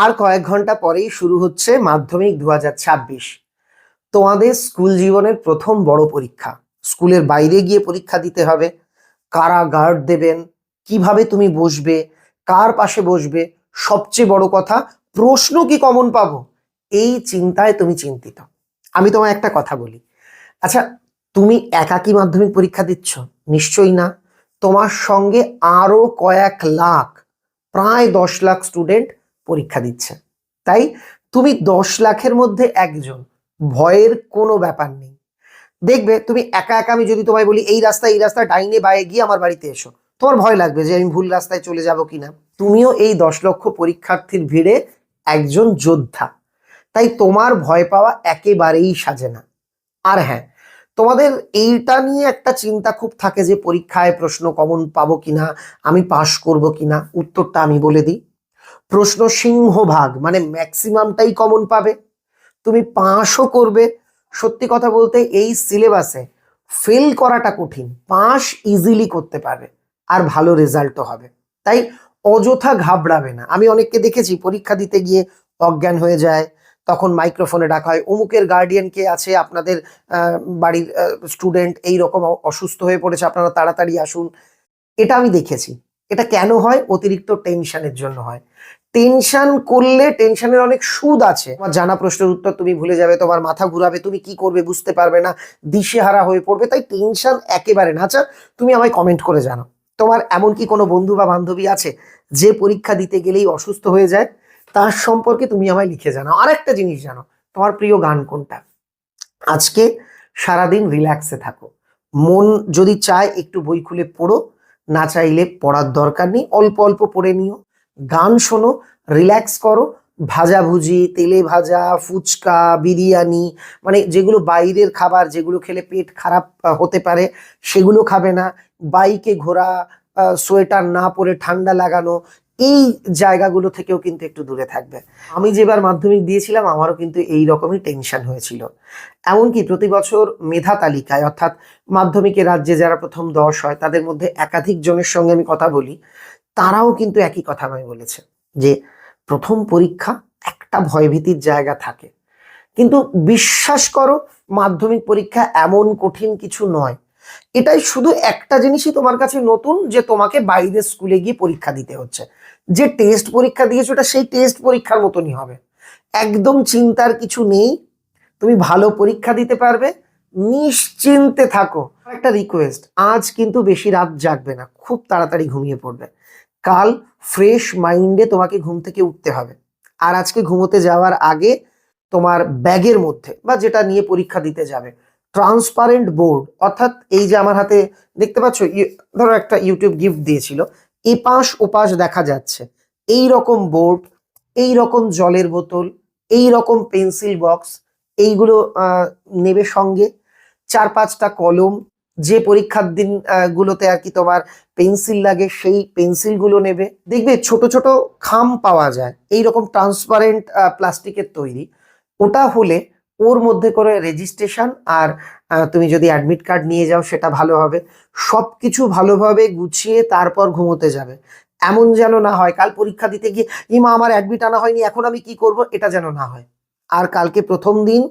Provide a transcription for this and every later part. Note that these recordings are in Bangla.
আর কয়েক ঘন্টা পরেই শুরু হচ্ছে মাধ্যমিক 2026। তোমাদের স্কুল জীবনের প্রথম বড় পরীক্ষা। স্কুলের বাইরে গিয়ে পরীক্ষা দিতে হবে। কারা গার্ড দেবেন, কিভাবে তুমি বসবে, কার পাশে বসবে, সবচেয়ে বড় কথা প্রশ্ন কি কমন পাবো, এই চিন্তায় তুমি চিন্তিত। আমি তোমায় একটা কথা বলি, আচ্ছা, তুমি একাকী মাধ্যমিক পরীক্ষা দিচ্ছ? নিশ্চয়ই না। তোমার সঙ্গে আরো কয়েক লাখ, প্রায় 10 লাখ স্টুডেন্ট পরীক্ষা দিচ্ছে। তাই তুমি 10 লাখের মধ্যে একজন, ভয়ের কোনো ব্যাপার নেই। দেখবে তুমি একা একা, আমি যদি তোমায় বলি এই রাস্তা ডাইনে বায়ে গিয়ে আমার বাড়িতে এসো, তোমার ভয় লাগবে যে আমি ভুল রাস্তায় চলে যাব কিনা। তুমিও এই 10 লক্ষ পরীক্ষার্থীর ভিড়ে একজন যোদ্ধা, তাই তোমার ভয় পাওয়া একেবারেই সাজে না। আর হ্যাঁ, তোমাদের এইটা নিয়ে একটা চিন্তা খুব থাকে যে পরীক্ষায় প্রশ্ন কমন পাবো কিনা, আমি পাশ করব কিনা। উত্তরটা আমি বলে দিই, প্রশ্ন সিংহভাগ মানে ম্যাক্সিমামটাই কমন পাবে। তুমি পাশও করবে। সত্যি কথা বলতে এই সিলেবাসে ফেল করাটা কঠিন, পাস ইজিলি করতে পারবে, আর ভালো রেজাল্টও হবে। তাই অযথা ঘাবড়াবে না। আমি অনেককে দেখেছি পরীক্ষা দিতে গিয়ে অজ্ঞান হয়ে যায়, তখন মাইক্রোফোনে ডাকা হয় অমুকের গার্ডিয়ান কে আছে, আপনাদের বাড়ির স্টুডেন্ট এই রকম অসুস্থ হয়ে পড়েছে, আপনারা তাড়াতাড়ি আসুন। এটা আমি দেখেছি। এটা কেন হয়? অতিরিক্ত টেনশনের জন্য হয়। টেনশন করলে টেনশনের অনেক সুদ আছে। তোমার জানা প্রশ্নের উত্তর তুমি ভুলে যাবে, তোমার মাথা ঘুরাবে, তুমি কি করবে বুঝতে পারবে না, দিশেহারা হয়ে পড়বে। তাই টেনশন একেবারে না। আচ্ছা, তুমি আমায় কমেন্ট করে জানো, তোমার এমন কি কোনো বন্ধু বা বান্ধবী আছে যে পরীক্ষা দিতে গেলেই অসুস্থ হয়ে যায়? তার সম্পর্কে তুমি আমায় লিখে জানাও। আর একটা জিনিস জানো, তোমার প্রিয় গান কোনটা? আজকে সারাদিন রিল্যাক্সে থাকো। মন যদি চায় একটু বই খুলে পড়ো, না চাইলে পড়ার দরকার নেই, অল্প অল্প পড়ে নিও। গান শোনো, রিল্যাক্স করো। ভাজাভুজি, তেলে ভাজা, ফুচকা, বিরিয়ানি, মানে যেগুলো বাইরের খাবার, যেগুলো খেলে পেট খারাপ হতে পারে, সেগুলো খাবে না। বাইকে ঘোরা, সোয়েটার না পরে ঠান্ডা লাগানো, এই জায়গাগুলো থেকেও কিন্তু একটু দূরে থাকবে। আমি যেবার মাধ্যমিক দিয়েছিলাম আমারও কিন্তু এই রকমই টেনশন হয়েছিল। এমনকি প্রতি বছর মেধা তালিকায়, অর্থাৎ মাধ্যমিকে রাজ্যে যারা প্রথম 10 হয় তাদের মধ্যে একাধিক জনের সঙ্গে আমি কথা বলি, তারাও কিন্তু একই কথা আমায় বলেছে যে প্রথম পরীক্ষা একটা ভয়ভীতির জায়গা থাকে, কিন্তু বিশ্বাস করো মাধ্যমিক পরীক্ষা এমন কঠিন কিছু নয়। এটাই শুধু একটা জিনিসই তোমার কাছে নতুন, যে তোমাকে বাইরের স্কুলে গিয়ে পরীক্ষা দিতে হচ্ছে। যে টেস্ট পরীক্ষা দিয়েছো ওটা সেই টেস্ট পরীক্ষার মতনই হবে। একদম চিন্তার কিছু নেই, তুমি ভালো পরীক্ষা দিতে পারবে, নিশ্চিন্তে থাকো। একটা রিকোয়েস্ট, আজ কিন্তু বেশি রাত জাগবে না, খুব তাড়াতাড়ি ঘুমিয়ে পড়বে। কাল ফ্রেশ মাইন্ডে তোমাকে ঘুম থেকে উঠতে হবে। আর আজকে ঘুমোতে যাওয়ার আগে তোমার ব্যাগের মধ্যে বা যেটা নিয়ে পরীক্ষা দিতে যাবে, ট্রান্সপারেন্ট বোর্ড, অর্থাৎ এই যে আমার হাতে দেখতে পাচ্ছ, ধরো একটা ইউটিউব গিফট দিয়েছিল, এপাশ ওপাশ দেখা যাচ্ছে, এই রকম বোর্ড, এই রকম জলের বোতল, এই রকম পেন্সিল বক্স, এইগুলো নেবে সঙ্গে। 4-5টা কলম, যে পরীক্ষার দিন গুলোতে আর কি তোমার পেন্সিল লাগে সেই পেন্সিলগুলো নেবে। দেখবে ছোট ছোট খাম পাওয়া যায় এই রকম ট্রান্সপারেন্ট প্লাস্টিকের তৈরি, ওটা হলে ওর মধ্যে করে রেজিস্ট্রেশন আর তুমি যদি অ্যাডমিট কার্ড নিয়ে যাও সেটা ভালো হবে। সবকিছু ভালোভাবে গুছিয়ে তারপর ঘুমোতে যাবে। এমন যেন না হয় কাল পরীক্ষা দিতে গিয়ে ইমা আমার অ্যাডমিট আনা হয়নি, এখন আমি কি করব, এটা যেন না হয়। আর কালকে প্রথম দিন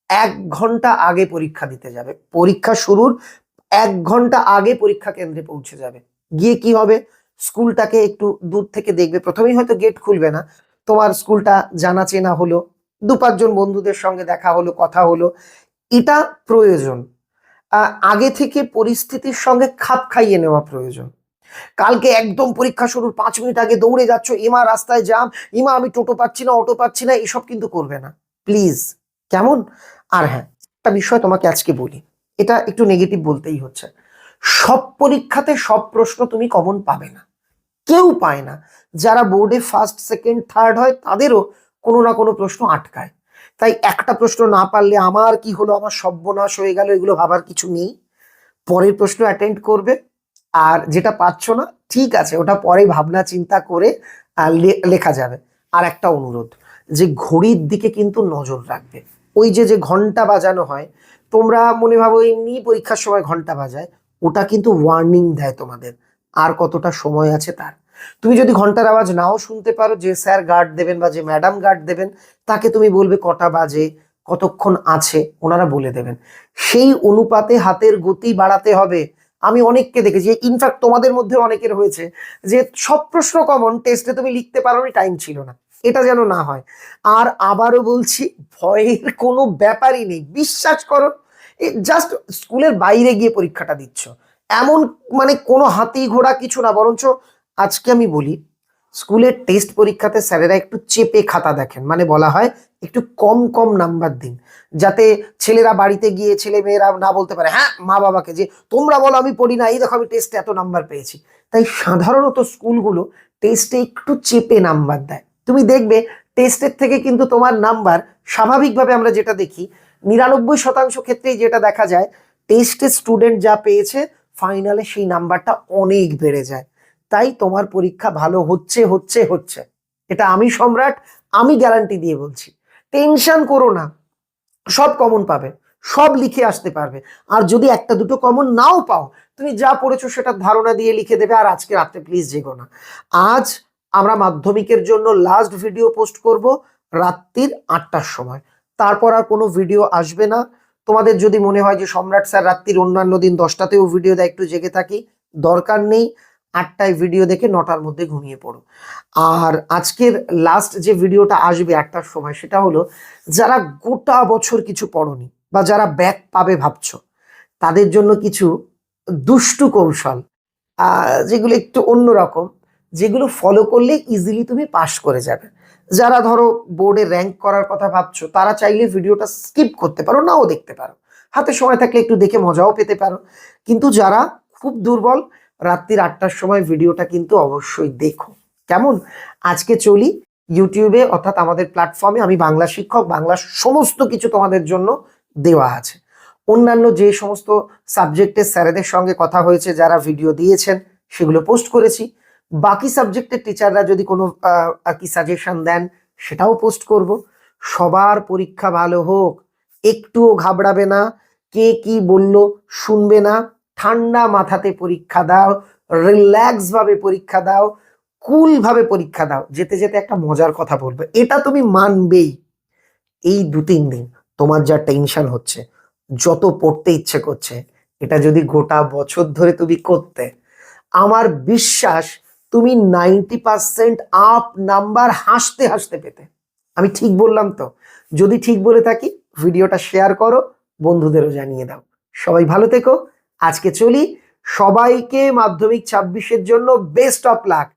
1 ঘন্টা আগে পরীক্ষা দিতে যাবে। পরীক্ষা শুরুর 1 ঘন্টা আগে পরীক্ষা কেন্দ্রে পৌঁছে যাবে। গিয়ে কি হবে, স্কুলটাকে একটু দূর থেকে দেখবে। প্রথমেই হয়তো গেট খুলবে না, তোমার স্কুলটা জানা চেনা হলো, 2-5 জন বন্ধুদের সঙ্গে দেখা হলো, কথা হলো। এটা প্রয়োজন। আগে থেকে পরিস্থিতির সঙ্গে খাপ খাইয়ে নেওয়া প্রয়োজন। কালকে একদম পরীক্ষা শুরুর 5 মিনিট আগে দৌড়ে যাচ্ছ, ইমা রাস্তায় জ্যাম, ইমা আমি টোটো পাচ্ছি না, অটো পাচ্ছি না, এসব কিন্তু করবে না প্লিজ, কেমন? আর হ্যাঁ, একটা বিষয় তোমাকে আজকে বলি, এটা একটু নেগেটিভ বলতেই হচ্ছে। সব পরীক্ষাতে সব প্রশ্ন তুমি কমন পাবে না, কেউ পায় না। যারা বোর্ডে ফার্স্ট সেকেন্ড থার্ড হয় তাদেরও কোনো না কোনো প্রশ্ন আটকায়। তাই একটা প্রশ্ন না পারলে আমার কি হলো, আমার সর্বনাশ হয়ে গেল, এগুলো ভাবার কিছু নেই। পরের প্রশ্ন অ্যাটেন্ড করবে। আর যেটা পাচ্ছ না, ঠিক আছে, ওটা পরে ভাবনা চিন্তা করে লেখা যাবে। আর একটা অনুরোধ, যে ঘড়ির দিকে কিন্তু নজর রাখবে। ওই যে যে ঘন্টা বাজানো হয়, তোমরা মনে ভাবো এমনি পরীক্ষার সময় ঘন্টা বাজায়, ওটা কিন্তু ওয়ার্নিং দেয় তোমাদের আর কতটা সময় আছে তার। তুমি যদি ঘন্টার আওয়াজ নাও শুনতে পারো, যে স্যার গার্ড দেবেন বা যে ম্যাডাম গার্ড দেবেন তাকে তুমি বলবে কটা বাজে, কতক্ষণ আছে, ওনারা বলে দেবেন। সেই অনুপাতে হাতের গতি বাড়াতে হবে। আমি অনেককে দেখেছি, ইনফ্যাক্ট তোমাদের মধ্যে অনেকের হয়েছে যে সব প্রশ্ন কমন, টেস্টে তুমি লিখতে পারো, টাইম ছিল না। এটা যেন না হয়। আর আবারও বলছি, ভয়ের কোনো ব্যাপারই নেই, বিশ্বাস করো। জাস্ট স্কুলের বাইরে গিয়ে পরীক্ষাটা দিচ্ছ, এমন মানে কোনো হাতি ঘোড়া কিছু না। বরঞ্চ আজকে আমি বলি, স্কুলের টেস্ট পরীক্ষাতে স্যারেরা একটু চেপে খাতা দেখেন, মানে বলা হয় একটু কম কম নাম্বার দিন, যাতে ছেলেরা বাড়িতে গিয়ে ছেলে মেয়েরা না বলতে পারে হ্যাঁ মা বাবাকে যে তোমরা বলো আমি পড়ি না, এই দেখো আমি টেস্টে এত নাম্বার পেয়েছি। তাই সাধারণত স্কুলগুলো টেস্টে একটু চেপে নাম্বার দেয়। তুমি দেখবে টেস্টের থেকে কিন্তু তোমার নাম্বার, স্বাভাবিকভাবে আমরা যেটা দেখি 99% ক্ষেত্রেই যেটা দেখা যায়, টেস্টে স্টুডেন্ট যা পেয়েছে ফাইনালে সেই নাম্বারটা অনেক বেড়ে যায়। তাই তোমার পরীক্ষা ভালো হচ্ছে হচ্ছে হচ্ছে, এটা আমি সম্রাট, আমি গ্যারান্টি দিয়ে বলছি। টেনশন করো না, সব কমন পাবে, সব লিখে আসতে পারবে। আর যদি একটা দুটো কমন নাও পাও, তুমি যা পড়েছো সেটা ধারণা দিয়ে লিখে দেবে। আর আজকে রাতে প্লিজ জেগো না। আজ আমরা মাধ্যমিকের জন্য লাস্ট ভিডিও পোস্ট করব রাত্রির 8টার সময়, তারপর আর কোনো ভিডিও আসবে না। তোমাদের যদি মনে হয় যে সম্রাট স্যার রাত্রির অন্যান্য দিন 10টাতেও ভিডিও দেয়, একটু জেগে থাকি, দরকার নেই। 8টায় ভিডিও দেখে 9টার মধ্যে ঘুমিয়ে পড়ো। আর আজকের লাস্ট যে ভিডিওটা আসবে 8টার সময়, সেটা হলো যারা গোটা বছর কিছু পড়নি বা যারা ব্যাক পাবে ভাবছো, তাদের জন্য কিছু দুষ্টু কৌশল, যেগুলো একটু অন্যরকম, যেগুলো ফলো করলে ইজিলি তুমি পাস করে যাবে। যারা ধরো বোর্ডে র্যাঙ্ক করার কথা ভাবছো, তারা চাইলে ভিডিওটা স্কিপ করতে পারো, নাও দেখতে পারো, হাতে সময় থাকলে একটু দেখে মজাও পেতে পারো। কিন্তু যারা খুব দুর্বল, রাত্রির 8টার সময় ভিডিওটা কিন্তু অবশ্যই দেখো। কেমন? আজকে চলি ইউটিউবে, অর্থাৎ আমাদের প্ল্যাটফর্মে আমি বাংলা শিক্ষক, বাংলার সমস্ত কিছু তোমাদের জন্য দেওয়া আছে। অন্যান্য যে সমস্ত সাবজেক্টের স্যারেদের সঙ্গে কথা হয়েছে, যারা ভিডিও দিয়েছেন, সেগুলো পোস্ট করেছি। বাকি সাবজেক্টের টিচাররা যদি কোনো কি সাজেশন দেন, সেটাও পোস্ট করব। সবার পরীক্ষা ভালো হোক, একটুও ঘাবড়াবে না, কে কি বলল শুনবে না, ঠান্ডা মাথাতে পরীক্ষা দাও, রিল্যাক্স ভাবে পরীক্ষা দাও, কুল ভাবে পরীক্ষা দাও। যেতে যেতে একটা মজার কথা বলবে, এটা তুমি মানবেই, এই 2-3 দিন তোমার যা টেনশন হচ্ছে, যত পড়তে ইচ্ছে করছে, এটা যদি গোটা বছর ধরে তুমি করতে, আমার বিশ্বাস তুমি 90% আপ নাম্বার হাসতে হাসতে পেতে। আমি ঠিক বললাম তো? যদি ঠিক বলে থাকি, ভিডিওটা শেয়ার করো, বন্ধুদেরও জানিয়ে দাও। সবাই ভালো থেকো। আজকে চলি, সবাইকে মাধ্যমিক 26-এর জন্য বেস্ট অফ লাক।